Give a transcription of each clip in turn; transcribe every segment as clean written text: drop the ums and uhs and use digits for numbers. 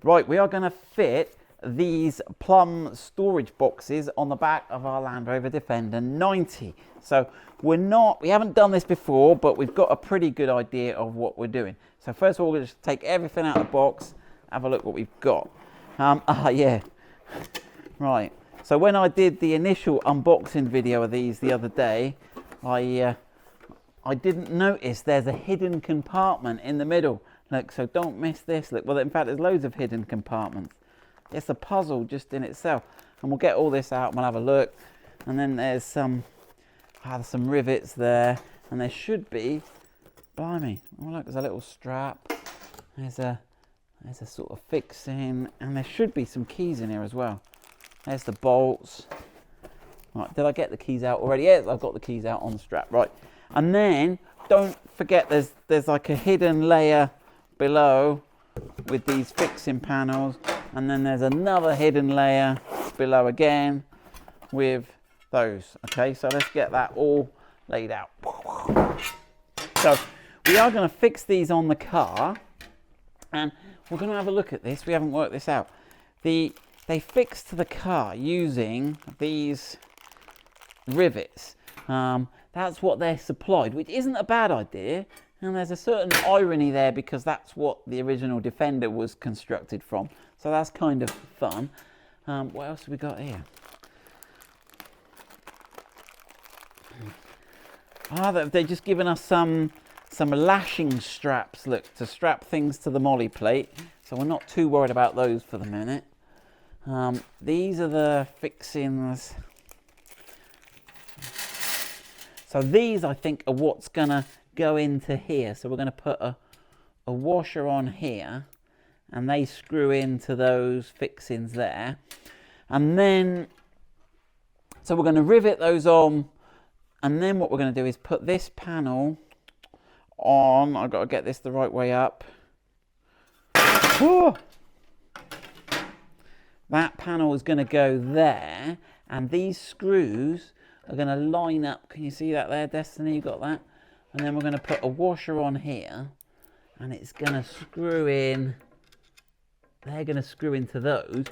Right, we are going to fit these PLUMB storage boxes on the back of our Land Rover Defender 90. So we haven't done this before, but we've got a pretty good idea of what we're doing. So first of all, we'll just take everything out of the box, have a look what we've got. Yeah, right. So when I did the initial unboxing video of these the other day, I didn't notice there's a hidden compartment in the middle. Look, so don't miss this. Look, well, in fact, there's loads of hidden compartments. It's a puzzle just in itself. And we'll get all this out and we'll have a look. And then there's some rivets there. And there should be, blimey, oh look, there's a little strap. There's a sort of fixing. And there should be some keys in here as well. There's the bolts. Right, did I get the keys out already? Yes, I've got the keys out on the strap. Right. And then, don't forget, there's like a hidden layer below with these fixing panels, and then there's another hidden layer below again with those. Okay, so let's get that all laid out. So we are going to fix these on the car, and we're going to have a look at this. We haven't worked this out. They fix to the car using these rivets. That's what they're supplied, which isn't a bad idea. And there's a certain irony there because that's what the original Defender was constructed from. So that's kind of fun. What else have we got here? They've just given us some lashing straps, look, to strap things to the molly plate. So we're not too worried about those for the minute. These are the fixings. So these, I think, are what's going to go into here. So we're going to put a washer on here, and they screw into those fixings there. And then, so we're going to rivet those on, and then what we're going to do is put this panel on. I've got to get this the right way up. Whoa! That panel is going to go there, and these screws are going to line up. Can you see that there, Destiny? You got that? And then we're going to put a washer on here, and it's going to screw in. They're going to screw into those,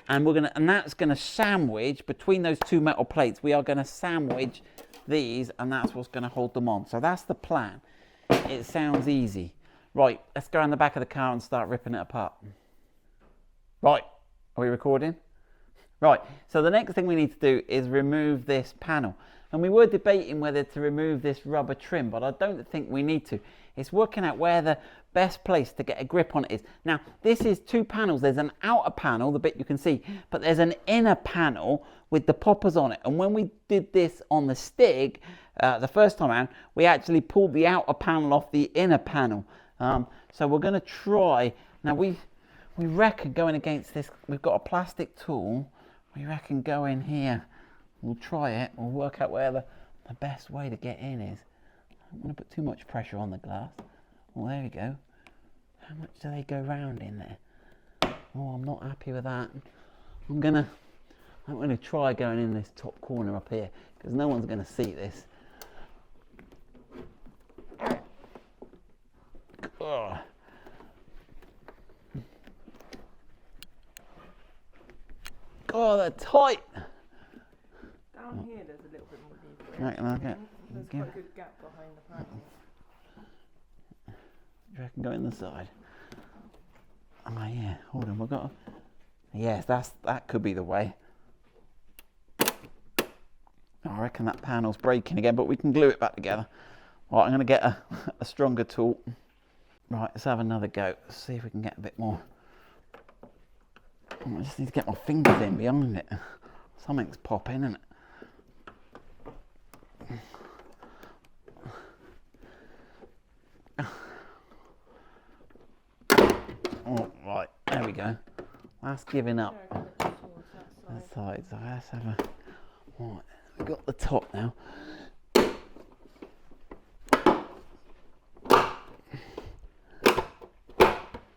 and that's going to sandwich between those two metal plates. We are going to sandwich these, and that's what's going to hold them on. So that's the plan. It sounds easy. Right, let's go around the back of the car and start ripping it apart. Right, are we recording? Right, so the next thing we need to do is remove this panel. And we were debating whether to remove this rubber trim, but I don't think we need to. It's working out where the best place to get a grip on it is. Now, this is two panels. There's an outer panel, the bit you can see, but there's an inner panel with the poppers on it. And when we did this on the Stig, the first time around, we actually pulled the outer panel off the inner panel. So we're going to try. Now, we reckon going against this, we've got a plastic tool. We reckon go in here, we'll try it, we'll work out where the best way to get in is. I don't want to put too much pressure on the glass. Well, there we go. How much do they go round in there? Oh, I'm not happy with that. I'm gonna try going in this top corner up here, because no one's gonna see this. Ugh. Oh, they're tight. Down here, there's a little bit more deep. Right, okay. There's quite a good gap behind the panel. Do you reckon go in the side? Oh yeah, hold on, we've got. Yes, that could be the way. I reckon that panel's breaking again, but we can glue it back together. Right, I'm going to get a stronger tool. Right, let's have another go. Let's see if we can get a bit more. I just need to get my fingers in behind it. Something's popping, isn't it? Oh, right, there we go. That's giving up. That side. So let's have a. Right, we've got the top now.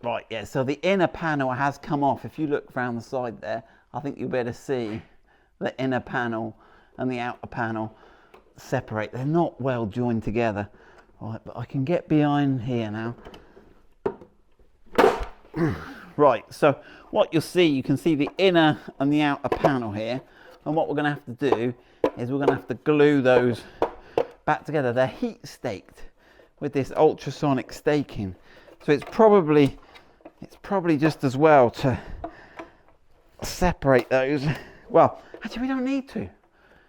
Right, yeah, so the inner panel has come off. If you look around the side there, I think you'll be able to see the inner panel and the outer panel separate. They're not well joined together. Right, but I can get behind here now. Right, so what you'll see, you can see the inner and the outer panel here. And what we're going to have to do is we're going to have to glue those back together. They're heat staked with this ultrasonic staking. So it's probably just as well to separate those. Well, actually we don't need to,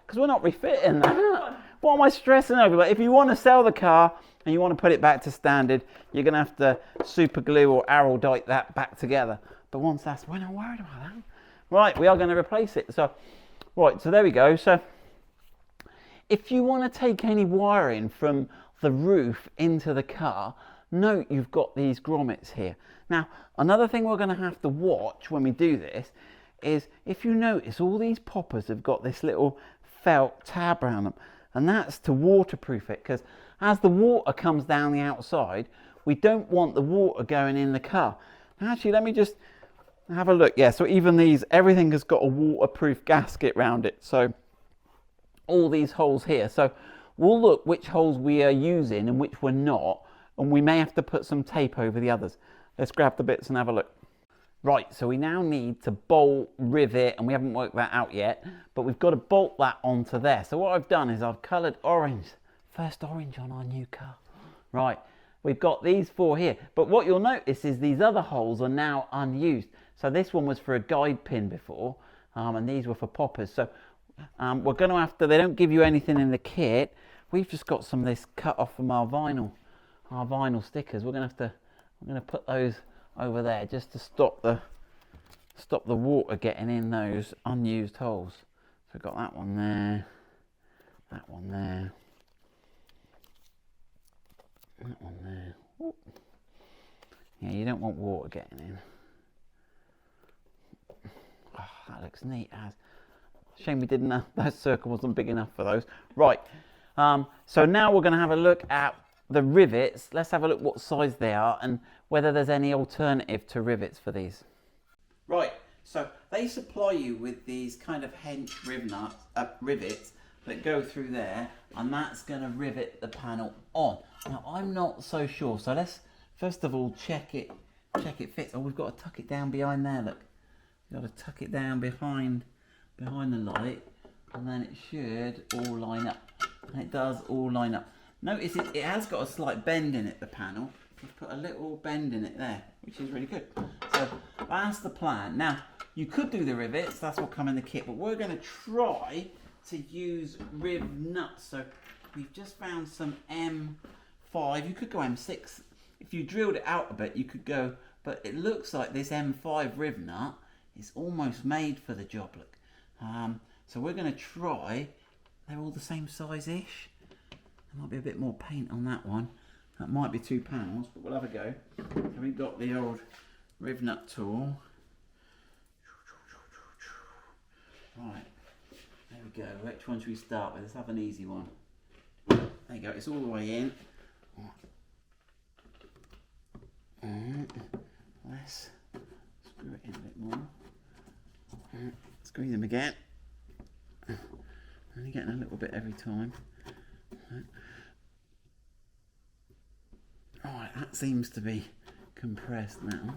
because we're not refitting that. What am I stressing over? Like, if you want to sell the car and you want to put it back to standard, you're going to have to super glue or araldite that back together. But once that's, we're not worried about that. Right, we are going to replace it. So, right, so there we go. So if you want to take any wiring from the roof into the car, note you've got these grommets here. Now, another thing we're going to have to watch when we do this is, if you notice, all these poppers have got this little felt tab around them, and that's to waterproof it, because as the water comes down the outside, we don't want the water going in the car. Now, actually, let me just have a look. Yeah, so even these, everything has got a waterproof gasket around it. So all these holes here. So we'll look which holes we are using and which we're not, and we may have to put some tape over the others. Let's grab the bits and have a look. Right, so we now need to bolt, rivet, and we haven't worked that out yet, but we've got to bolt that onto there. So what I've done is I've coloured orange, first orange on our new car. Right, we've got these four here, but what you'll notice is these other holes are now unused. So this one was for a guide pin before, and these were for poppers. So we're going to have to, they don't give you anything in the kit. We've just got some of this cut off from our vinyl stickers. I'm going to put those over there just to stop the water getting in those unused holes. So we've got that one there, that one there, that one there. Ooh. Yeah, you don't want water getting in. Oh, that looks neat as. Shame we didn't, that circle wasn't big enough for those. Right, so now we're going to have a look at the rivets. Let's have a look what size they are and whether there's any alternative to rivets for these. Right, so they supply you with these kind of hench rivets that go through there, and that's going to rivet the panel on. Now I'm not so sure, so let's first of all check it fits. Oh, we've got to tuck it down behind there, look. We've got to tuck it down behind the light, and then it should all line up. And it does all line up. Notice it has got a slight bend in it, the panel. We've put a little bend in it there, which is really good. So that's the plan. Now, you could do the rivets, that's what come in the kit, but we're going to try to use riv nuts. So we've just found some M5. You could go M6. If you drilled it out a bit, you could go, but it looks like this M5 riv nut is almost made for the job, look. So we're going to try, they're all the same size-ish. There might be a bit more paint on that one. That might be £2, but we'll have a go. So we've got the old riv nut tool. Right, there we go. Which one should we start with? Let's have an easy one. There you go, it's all the way in. Let's screw it in a bit more. Squeeze them again. Only getting a little bit every time. Alright, that seems to be compressed now.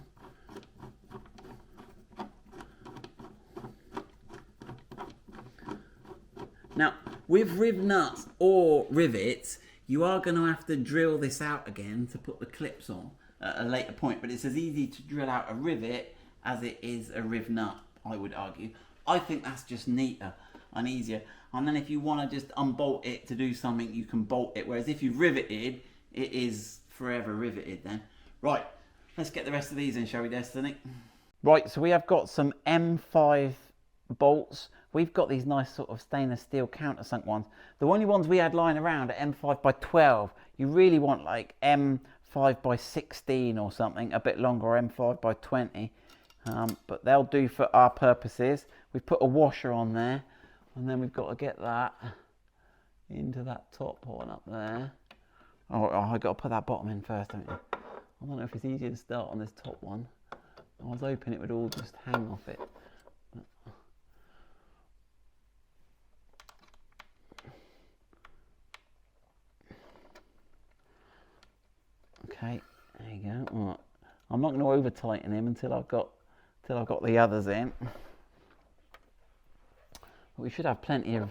Now, with riv nuts or rivets, you are going to have to drill this out again to put the clips on at a later point, but it's as easy to drill out a rivet as it is a riv nut, I would argue. I think that's just neater and easier. And then if you want to just unbolt it to do something, you can bolt it. Whereas if you riveted, it is forever riveted then. Right, let's get the rest of these in, shall we, Destiny? Right, so we have got some M5 bolts. We've got these nice sort of stainless steel countersunk ones. The only ones we had lying around are M5 by 12. You really want like M5 by 16 or something, a bit longer, or M5 by 20. But they'll do for our purposes. We've put a washer on there, and then we've got to get that into that top one up there. Oh, I've got to put that bottom in first, don't you? I don't know if it's easier to start on this top one. I was hoping it would all just hang off it. Okay, there you go. Right. I'm not going to over tighten him until I've got the others in. But we should have plenty of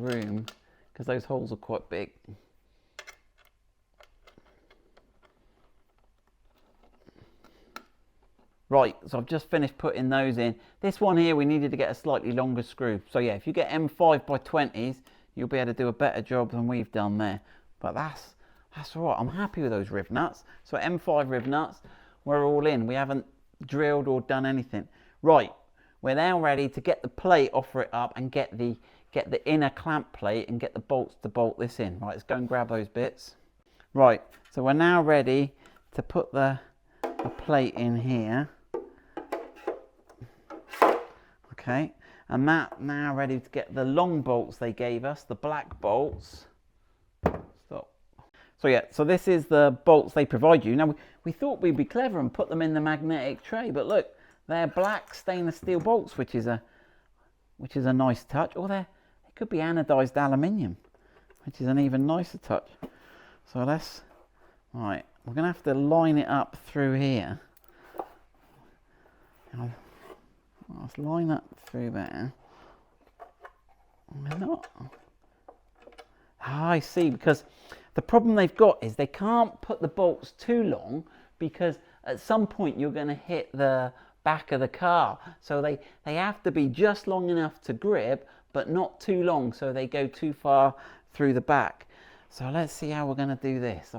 room because those holes are quite big. Right, so I've just finished putting those in. This one here, we needed to get a slightly longer screw. So yeah, if you get M5 by 20s, you'll be able to do a better job than we've done there. But that's all right. I'm happy with those riv nuts. So M5 riv nuts, we're all in. We haven't drilled or done anything. Right, we're now ready to get the plate, offer it up, and get the inner clamp plate and get the bolts to bolt this in. Right, let's go and grab those bits. Right, so we're now ready to put the plate in here. Okay, and that now ready to get the long bolts they gave us, the black bolts. Stop. So yeah, so this is the bolts they provide you. Now we thought we'd be clever and put them in the magnetic tray, but look, they're black stainless steel bolts, which is a nice touch. Or they could be anodized aluminium, which is an even nicer touch. So right, we're gonna have to line it up through here. Now, let's line up through there. We're not. I see, because the problem they've got is they can't put the bolts too long, because at some point you're going to hit the back of the car. So they have to be just long enough to grip, but not too long so they go too far through the back. So let's see how we're going to do this.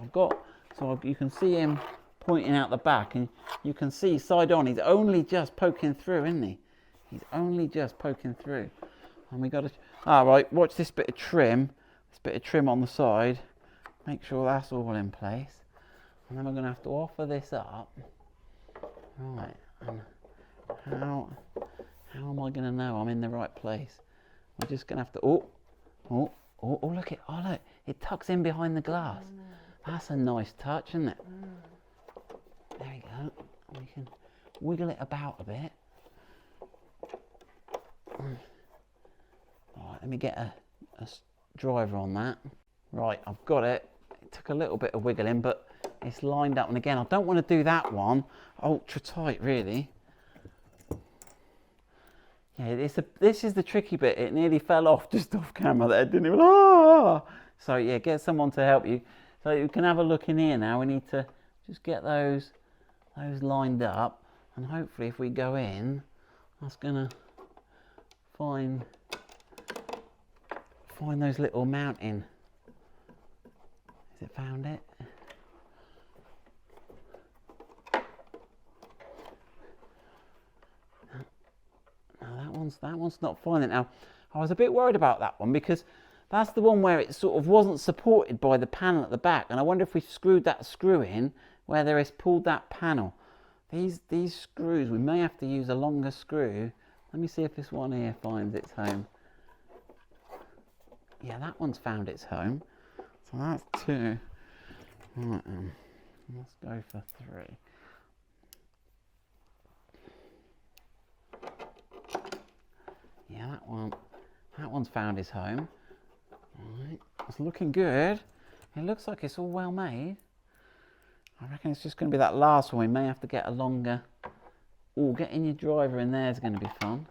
You can see him pointing out the back, and you can see side on, he's only just poking through, isn't he? He's only just poking through. And we got to, right, watch this bit of trim, on the side. Make sure that's all in place. And then we're going to have to offer this up. Right, and how am I going to know I'm in the right place? We're just going to have to, look, it tucks in behind the glass. That's a nice touch, isn't it? There we go. We can wiggle it about a bit. Alright, let me get a driver on that. Right, I've got it. It took a little bit of wiggling, but it's lined up. And again, I don't want to do that one ultra tight, really. Yeah, this is the tricky bit. It nearly fell off just off camera there, didn't it? So yeah, get someone to help you. So you can have a look in here now. We need to just get those lined up, and hopefully if we go in, that's gonna find those little mounting. Has it found it? No, that one's not finding it. Now, I was a bit worried about that one because that's the one where it sort of wasn't supported by the panel at the back, and I wonder if we screwed that screw in where there is pulled that panel. These screws, we may have to use a longer screw. Let me see if this one here finds its home. Yeah, that one's found its home. So that's 2. Right, let's go for 3. Yeah, that one's found its home. Right, it's looking good. It looks like it's all well made. I reckon it's just going to be that last one. We may have to get a longer. Oh, getting your driver in there is going to be fun.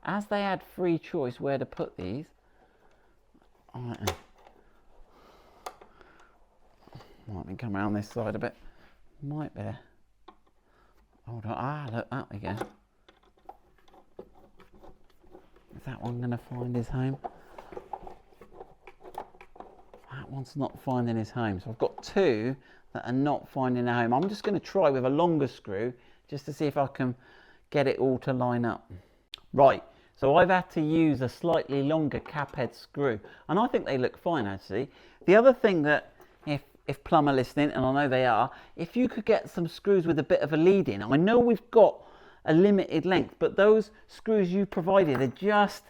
As they had free choice where to put these. Alright. Let me come around this side a bit. Might be. Hold on. Look, that we go. Is that one going to find his home? That one's not finding his home. So I've got 2 that are not finding a home. I'm just going to try with a longer screw just to see if I can get it all to line up. Right, so I've had to use a slightly longer cap head screw, and I think they look fine actually. The other thing that, if Plum are listening, and I know they are, if you could get some screws with a bit of a lead in. I know we've got a limited length, but those screws you provided are just,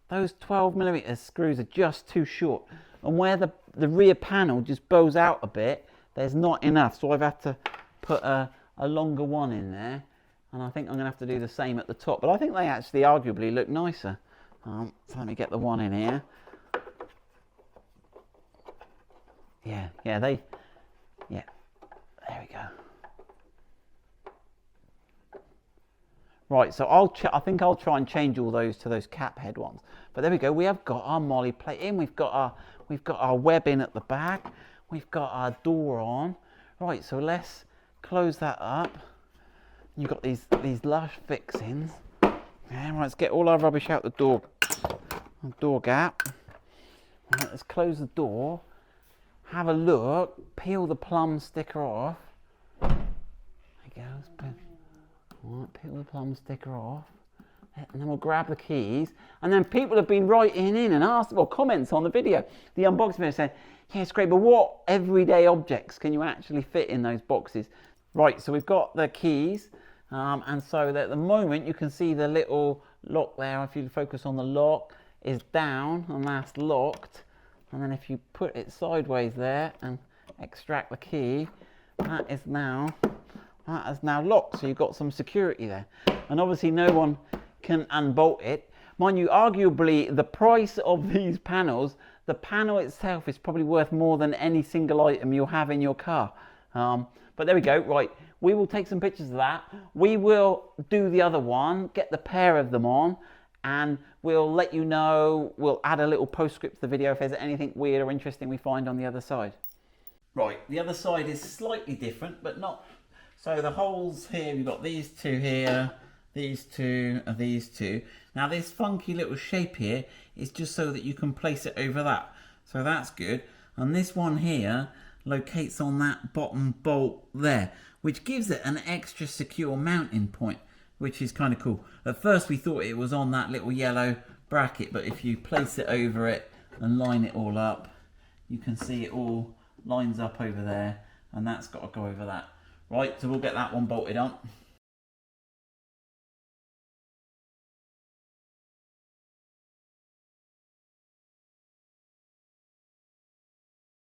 those 12mm screws are just too short. And where the rear panel just bows out a bit, there's not enough. So I've had to put a longer one in there. And I think I'm going to have to do the same at the top. But I think they actually arguably look nicer. So let me get the one in here. yeah, yeah, there we go. Right, so I think I'll try and change all those to those cap head ones. But there we go. We have got our molly plate in. We've got our web in at the back. We've got our door on. Right, so let's close that up. You've got these lush fixings. Yeah, right, let's get all our rubbish out the door gap. Right, let's close the door. Have a look. Peel the PLUMB sticker off. There you go. Right, peel the PLUMB sticker off. And then we'll grab the keys. And then people have been writing in and asking, well, comments on the video. The unboxing video saying, yeah, it's great, but what everyday objects can you actually fit in those boxes? Right, so we've got the keys. And so at the moment you can see the little lock there. If you focus on the lock, is down and that's locked. And then if you put it sideways there and extract the key, that is now locked. So you've got some security there. And obviously no one can unbolt it. Mind you, arguably the price of these panels, the panel itself is probably worth more than any single item you'll have in your car. But there we go. Right, we will take some pictures of that. We will do the other one, get the pair of them on, and we'll let you know. We'll add a little postscript to the video if there's anything weird or interesting we find on the other side. Right, the other side is slightly different, but not. So the holes here, we've got these two here, these two, and these two. Now this funky little shape here is just so that you can place it over that. So that's good. And this one here locates on that bottom bolt there, which gives it an extra secure mounting point, which is kind of cool. At first we thought it was on that little yellow bracket, but if you place it over it and line it all up, you can see it all lines up over there, and that's got to go over that. Right, so we'll get that one bolted on.